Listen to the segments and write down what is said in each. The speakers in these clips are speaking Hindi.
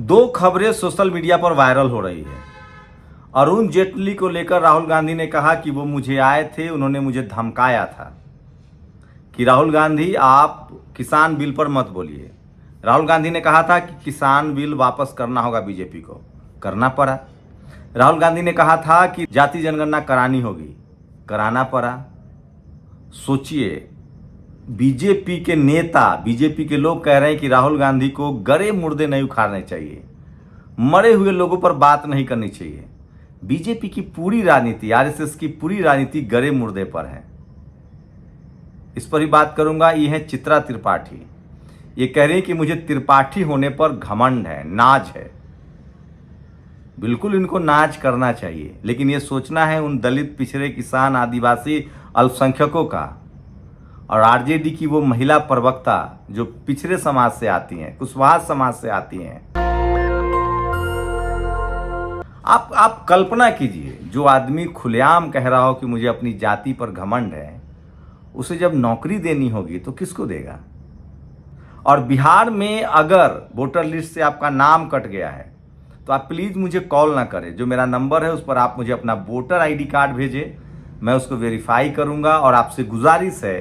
दो खबरें सोशल मीडिया पर वायरल हो रही है। अरुण जेटली को लेकर राहुल गांधी ने कहा कि वो मुझे आए थे, उन्होंने मुझे धमकाया था कि राहुल गांधी आप किसान बिल पर मत बोलिए। राहुल गांधी ने कहा था कि किसान बिल वापस करना होगा बीजेपी को, करना पड़ा। राहुल गांधी ने कहा था कि जाति जनगणना करानी होगी, कराना पड़ा। सोचिए, बीजेपी के नेता, बीजेपी के लोग कह रहे हैं कि राहुल गांधी को गड़े मुर्दे नहीं उखाड़ने चाहिए, मरे हुए लोगों पर बात नहीं करनी चाहिए। बीजेपी की पूरी राजनीति, आरएसएस की पूरी राजनीति गड़े मुर्दे पर है। इस पर ही बात करूंगा। ये है चित्रा त्रिपाठी। ये कह रही है कि मुझे त्रिपाठी होने पर घमंड है, नाज है। बिल्कुल इनको नाज करना चाहिए, लेकिन ये सोचना है उन दलित, पिछड़े, किसान, आदिवासी, अल्पसंख्यकों का। और आरजेडी की वो महिला प्रवक्ता जो पिछड़े समाज से आती हैं, कुशवाहा समाज से आती हैं। आप कल्पना कीजिए, जो आदमी खुलेआम कह रहा हो कि मुझे अपनी जाति पर घमंड है, उसे जब नौकरी देनी होगी तो किसको देगा? और बिहार में अगर वोटर लिस्ट से आपका नाम कट गया है तो आप प्लीज़ मुझे कॉल ना करें। जो मेरा नंबर है उस पर आप मुझे अपना वोटर आईडी कार्ड भेजें, मैं उसको वेरीफाई करूंगा। और आपसे गुजारिश है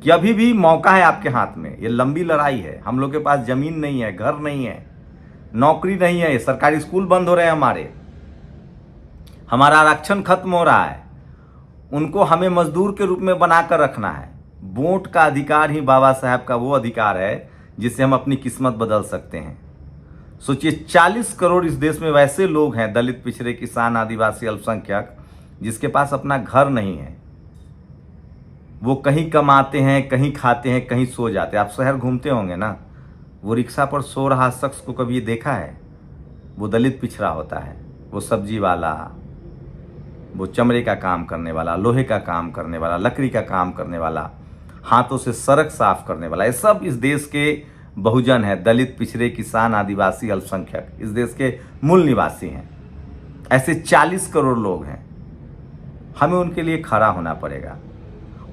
कि अभी भी मौका है आपके हाथ में। ये लंबी लड़ाई है। हम लोग के पास ज़मीन नहीं है, घर नहीं है, नौकरी नहीं है, सरकारी स्कूल बंद हो रहे हैं, हमारा आरक्षण खत्म हो रहा है। उनको हमें मजदूर के रूप में बनाकर रखना है। वोट का अधिकार ही बाबा साहब का वो अधिकार है जिससे हम अपनी किस्मत बदल सकते हैं। सोचिए, 40 करोड़ इस देश में वैसे लोग हैं, दलित, पिछड़े, किसान, आदिवासी, अल्पसंख्यक, जिसके पास अपना घर नहीं है। वो कहीं कमाते हैं, कहीं खाते हैं, कहीं सो जाते हैं। आप शहर घूमते होंगे ना, वो रिक्शा पर सो रहा शख्स को कभी देखा है? वो दलित पिछड़ा होता है। वो सब्जी वाला, वो चमड़े का काम करने वाला, लोहे का काम करने वाला, लकड़ी का काम करने वाला, हाथों से सड़क साफ करने वाला, ये सब इस देश के बहुजन है। दलित, पिछड़े, किसान, आदिवासी, अल्पसंख्यक इस देश के मूल निवासी हैं। ऐसे 40 करोड़ लोग हैं। हमें उनके लिए खड़ा होना पड़ेगा।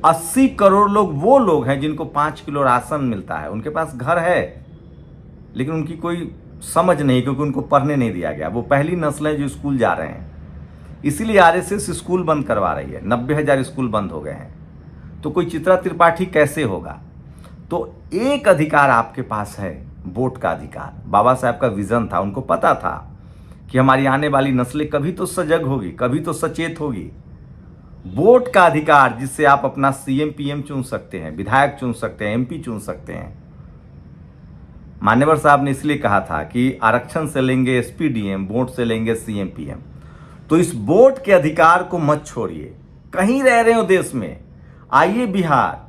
80 करोड़ लोग वो लोग हैं जिनको 5 किलो राशन मिलता है। उनके पास घर है लेकिन उनकी कोई समझ नहीं, क्योंकि उनको पढ़ने नहीं दिया गया। वो पहली नस्लें जो स्कूल जा रहे हैं, इसीलिए आरएसएस स्कूल बंद करवा रही है। 90,000 स्कूल बंद हो गए हैं। तो कोई चित्रा त्रिपाठी कैसे होगा? तो एक अधिकार आपके पास है, वोट का अधिकार। बाबा साहब का विजन था, उनको पता था कि हमारी आने वाली नस्लें कभी तो सजग होगी, कभी तो सचेत होगी। वोट का अधिकार जिससे आप अपना सीएम, पीएम चुन सकते हैं, विधायक चुन सकते हैं, एमपी चुन सकते हैं। मान्यवर साहब ने इसलिए कहा था कि आरक्षण से लेंगे एसपी, डीएम, वोट से लेंगे सीएम, पीएम। तो इस वोट के अधिकार को मत छोड़िए। कहीं रह रहे हो देश में, आइए बिहार,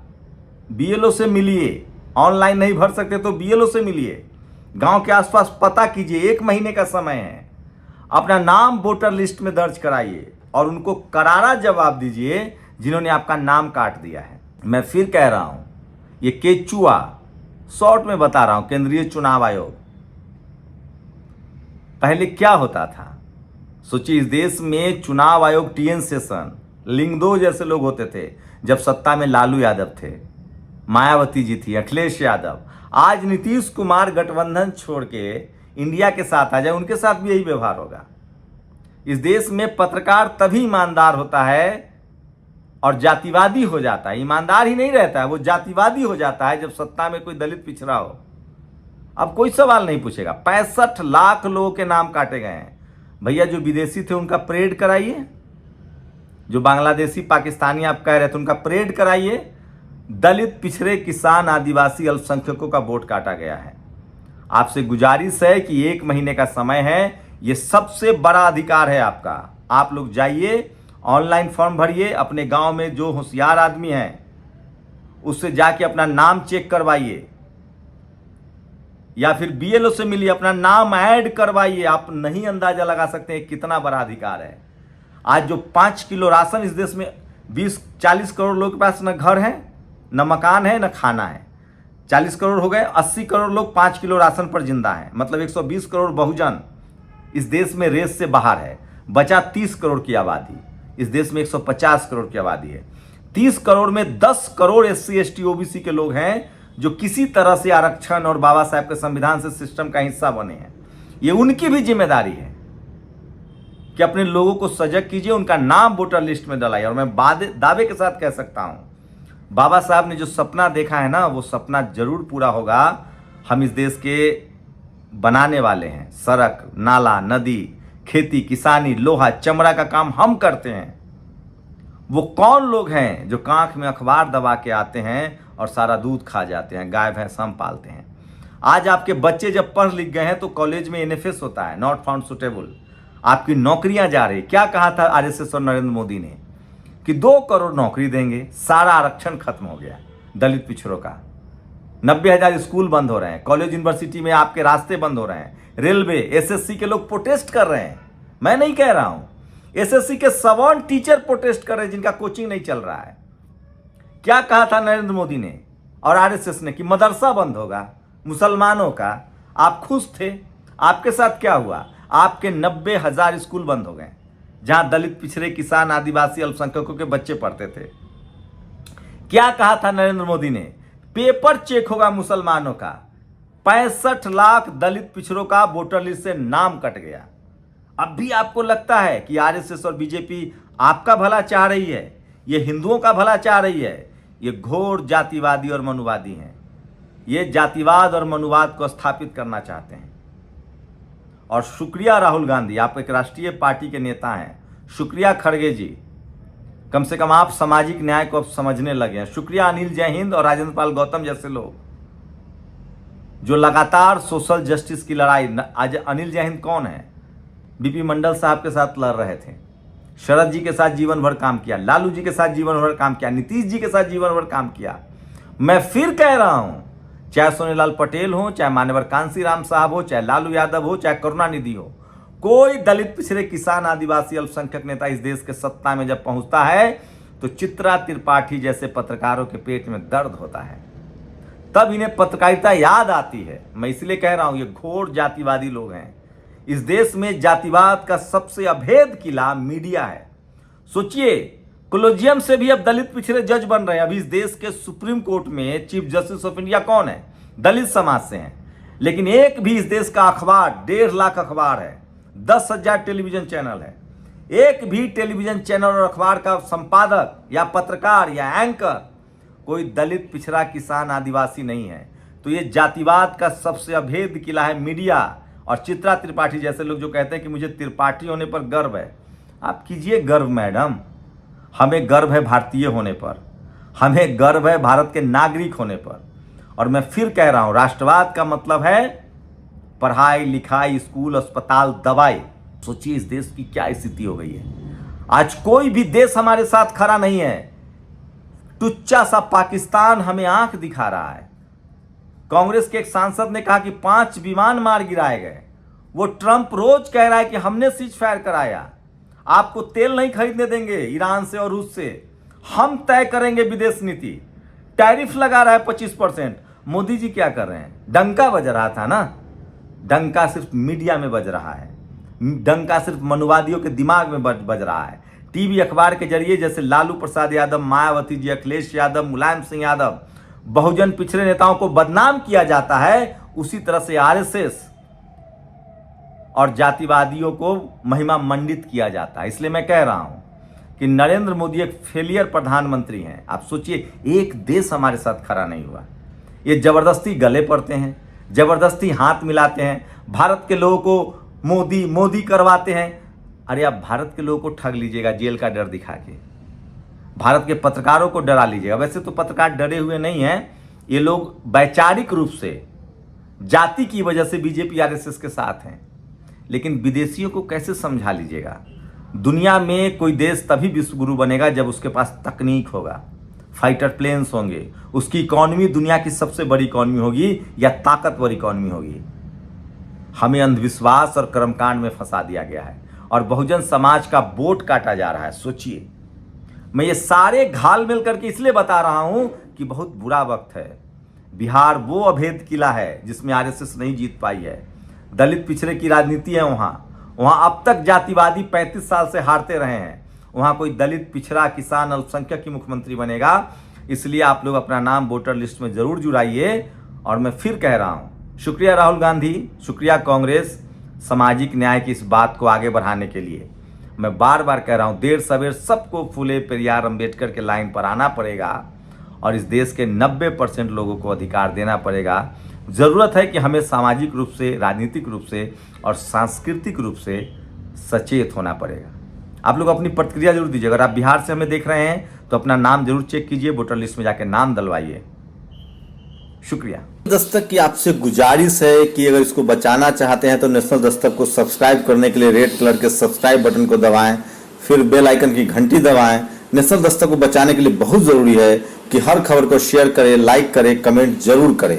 बीएलओ से मिलिए। ऑनलाइन नहीं भर सकते तो बीएलओ से मिलिए। गांव के आसपास पता कीजिए, 1 महीने का समय है। अपना नाम वोटर लिस्ट में दर्ज कराइए और उनको करारा जवाब दीजिए जिन्होंने आपका नाम काट दिया है। मैं फिर कह रहा हूं, ये केचुआ, शॉर्ट में बता रहा हूं, केंद्रीय चुनाव आयोग। पहले क्या होता था? सोचिए, इस देश में चुनाव आयोग, टीएन शेषन, लिंगदो जैसे लोग होते थे जब सत्ता में लालू यादव थे, मायावती जी थी, अखिलेश यादव। आज नीतीश कुमार गठबंधन छोड़ के इंडिया के साथ आ जाए, उनके साथ भी यही व्यवहार होगा। इस देश में पत्रकार तभी ईमानदार होता है और जातिवादी हो जाता है। ईमानदार ही नहीं रहता है, वो जातिवादी हो जाता है जब सत्ता में कोई दलित पिछड़ा हो। अब कोई सवाल नहीं पूछेगा। 65 लाख लोगों के नाम काटे गए हैं। भैया, जो विदेशी थे उनका परेड कराइए। जो बांग्लादेशी, पाकिस्तानी आप कह रहे थे, उनका परेड कराइए। दलित, पिछड़े, किसान, आदिवासी, अल्पसंख्यकों का वोट काटा गया है। आपसे गुजारिश है कि 1 महीने का समय है। ये सबसे बड़ा अधिकार है आपका। आप लोग जाइए, ऑनलाइन फॉर्म भरिए। अपने गांव में जो होशियार आदमी है उससे जाके अपना नाम चेक करवाइए, या फिर बीएलओ से मिलिए, अपना नाम ऐड करवाइए। आप नहीं अंदाजा लगा सकते हैं कितना बड़ा अधिकार है। आज जो 5 किलो राशन इस देश में 20-40 करोड़ लोगों के पास न घर है, न मकान है, न खाना है। 40 करोड़ हो गए, 80 करोड़ लोग 5 किलो राशन पर जिंदा हैं। मतलब 120 करोड़ बहुजन इस देश में रेस से बाहर है। बचा 30 करोड़ की आबादी। इस देश में 150 करोड़ की आबादी है। 30 करोड़ में 10 करोड़ एससी, एसटी, ओबीसी के लोग हैं जो किसी तरह से आरक्षण और बाबा साहब के संविधान से सिस्टम का हिस्सा बने हैं। ये उनकी भी जिम्मेदारी है कि अपने लोगों को सजग कीजिए, उनका नाम वोटर लिस्ट में डलाइए। और मैं दावे के साथ कह सकता हूं, बाबा साहब ने जो सपना देखा है ना, वो सपना जरूर पूरा होगा। हम इस देश के बनाने वाले हैं। सड़क, नाला, नदी, खेती, किसानी, लोहा, चमड़ा का काम हम करते हैं। वो कौन लोग हैं जो कांख में अखबार दबा के आते हैं और सारा दूध खा जाते हैं? गाय भैंस हम पालते हैं। आज आपके बच्चे जब पढ़ लिख गए हैं तो कॉलेज में NFS होता है, नॉट फाउंड सुटेबल। आपकी नौकरियां जा रही। क्या कहा था RSS और नरेंद्र मोदी ने कि 2 करोड़ नौकरी देंगे, सारा आरक्षण खत्म हो गया दलित पिछड़ों का। 90,000 स्कूल बंद हो रहे हैं, कॉलेज यूनिवर्सिटी में आपके रास्ते बंद हो रहे हैं, रेलवे, SSC के लोग प्रोटेस्ट कर रहे हैं। मैं नहीं कह रहा हूं, SSC के सवान टीचर प्रोटेस्ट कर रहे हैं जिनका कोचिंग नहीं चल रहा है। क्या कहा था नरेंद्र मोदी ने और RSS ने कि मदरसा बंद होगा मुसलमानों का। आप खुश थे? आपके साथ क्या हुआ? आपके 90,000 स्कूल बंद हो गए जहां दलित, पिछड़े, किसान, आदिवासी, अल्पसंख्यकों के बच्चे पढ़ते थे। क्या कहा था नरेंद्र मोदी ने? पेपर चेक होगा मुसलमानों का। 65 लाख दलित पिछड़ों का वोटर लिस्ट से नाम कट गया। अब भी आपको लगता है कि RSS और BJP आपका भला चाह रही है, ये हिंदुओं का भला चाह रही है? ये घोर जातिवादी और मनुवादी हैं। ये जातिवाद और मनुवाद को स्थापित करना चाहते हैं। और शुक्रिया राहुल गांधी, आप एक राष्ट्रीय पार्टी के नेता हैं। शुक्रिया खड़गे जी, कम से कम आप सामाजिक न्याय को अब समझने लगे हैं। शुक्रिया अनिल जय हिंद और राजेंद्र पाल गौतम जैसे लोग जो लगातार सोशल जस्टिस की लड़ाई। आज अनिल जय हिंद कौन है? BP मंडल साहब के साथ लड़ रहे थे, शरद जी के साथ जीवन भर काम किया, लालू जी के साथ जीवन भर काम किया, नीतीश जी के साथ जीवन भर काम किया। मैं फिर कह रहा हूं, चाहे सोनेलाल पटेल हो, चाहे मान्यवर कांसीराम साहब हो, चाहे लालू यादव हो, चाहे करुणानिधि हो, कोई दलित, पिछड़े, किसान, आदिवासी, अल्पसंख्यक नेता इस देश के सत्ता में जब पहुंचता है तो चित्रा त्रिपाठी जैसे पत्रकारों के पेट में दर्द होता है, तब इन्हें पत्रकारिता याद आती है। मैं इसलिए कह रहा हूं, ये घोर जातिवादी लोग हैं। इस देश में जातिवाद का सबसे अभेद किला मीडिया है। सोचिए, कोलोजियम से भी अब दलित पिछड़े जज बन रहे हैं। अभी इस देश के सुप्रीम कोर्ट में चीफ जस्टिस ऑफ इंडिया कौन है? दलित समाज से हैं। लेकिन एक भी इस देश का अखबार, 1.5 लाख अखबार है, 10,000 टेलीविजन चैनल है, एक भी टेलीविजन चैनल और अखबार का संपादक या पत्रकार या एंकर कोई दलित, पिछड़ा, किसान, आदिवासी नहीं है। तो ये जातिवाद का सबसे अभेद किला है मीडिया। और चित्रा त्रिपाठी जैसे लोग जो कहते हैं कि मुझे त्रिपाठी होने पर गर्व है, आप कीजिए गर्व मैडम। हमें गर्व है भारतीय होने पर, हमें गर्व है भारत के नागरिक होने पर। और मैं फिर कह रहा हूं, राष्ट्रवाद का मतलब है पढ़ाई, लिखाई, स्कूल, अस्पताल, दवाई। सोचिए इस देश की क्या स्थिति हो गई है। आज कोई भी देश हमारे साथ खड़ा नहीं है। टुच्चा सा पाकिस्तान हमें आंख दिखा रहा है। कांग्रेस के एक सांसद ने कहा कि 5 विमान मार गिराए गए। वो ट्रंप रोज कह रहा है कि हमने सीज फायर कराया, आपको तेल नहीं खरीदने देंगे ईरान से और रूस से, हम तय करेंगे विदेश नीति। टैरिफ लगा रहा है 25%। मोदी जी क्या कर रहे हैं? डंका बज रहा था ना, डंका सिर्फ मीडिया में बज रहा है, डंका सिर्फ मनुवादियों के दिमाग में बज रहा है। टीवी, अखबार के जरिए जैसे लालू प्रसाद यादव, मायावती जी, अखिलेश यादव, मुलायम सिंह यादव, बहुजन पिछड़े नेताओं को बदनाम किया जाता है, उसी तरह से RSS और जातिवादियों को महिमा मंडित किया जाता है। इसलिए मैं कह रहा हूं कि नरेंद्र मोदी एक फेलियर प्रधानमंत्री हैं। आप सोचिए, एक देश हमारे साथ खड़ा नहीं हुआ। ये जबरदस्ती गले पड़ते हैं, जबरदस्ती हाथ मिलाते हैं, भारत के लोगों को मोदी मोदी करवाते हैं। अरे आप भारत के लोगों को ठग लीजिएगा जेल का डर दिखा के, भारत के पत्रकारों को डरा लीजिएगा। वैसे तो पत्रकार डरे हुए नहीं हैं, ये लोग वैचारिक रूप से जाति की वजह से BJP RSS के साथ हैं। लेकिन विदेशियों को कैसे समझा लीजिएगा? दुनिया में कोई देश तभी विश्वगुरु बनेगा जब उसके पास तकनीक होगा, फाइटर प्लेन्स होंगे, उसकी इकॉनमी दुनिया की सबसे बड़ी इकॉनमी होगी या ताकतवर इकॉनमी होगी। हमें अंधविश्वास और कर्मकांड में फंसा दिया गया है और बहुजन समाज का वोट काटा जा रहा है। सोचिए, मैं ये सारे घाल मिल करके इसलिए बता रहा हूं कि बहुत बुरा वक्त है। बिहार वो अभेद किला है जिसमें RSS नहीं जीत पाई है। दलित पिछड़े की राजनीति है वहां अब तक जातिवादी 35 साल से हारते रहे हैं। वहां कोई दलित, पिछड़ा, किसान, अल्पसंख्यक की मुख्यमंत्री बनेगा। इसलिए आप लोग अपना नाम वोटर लिस्ट में जरूर जुड़ाइए। और मैं फिर कह रहा हूं, शुक्रिया राहुल गांधी, शुक्रिया कांग्रेस, सामाजिक न्याय की इस बात को आगे बढ़ाने के लिए मैं बार बार कह रहा हूँ, देर सवेर सबको फूले पेरियार अम्बेडकर के लाइन पर आना पड़ेगा और इस देश के 90% लोगों को अधिकार देना पड़ेगा। ज़रूरत है कि हमें सामाजिक रूप से, राजनीतिक रूप से और सांस्कृतिक रूप से सचेत होना पड़ेगा। आप लोग अपनी प्रतिक्रिया जरूर दीजिए। अगर आप बिहार से हमें देख रहे हैं तो अपना नाम जरूर चेक कीजिए, वोटर लिस्ट में जाकर नाम डलवाइए। शुक्रिया। दस्तक की आपसे गुजारिश है कि अगर इसको बचाना चाहते हैं तो नेशनल दस्तक को सब्सक्राइब करने के लिए रेड कलर के सब्सक्राइब बटन को दबाएं, फिर बेल आइकन की घंटी दबाएं। नेशनल दस्तक को बचाने के लिए बहुत जरूरी है कि हर खबर को शेयर करें, लाइक करें, कमेंट जरूर करें।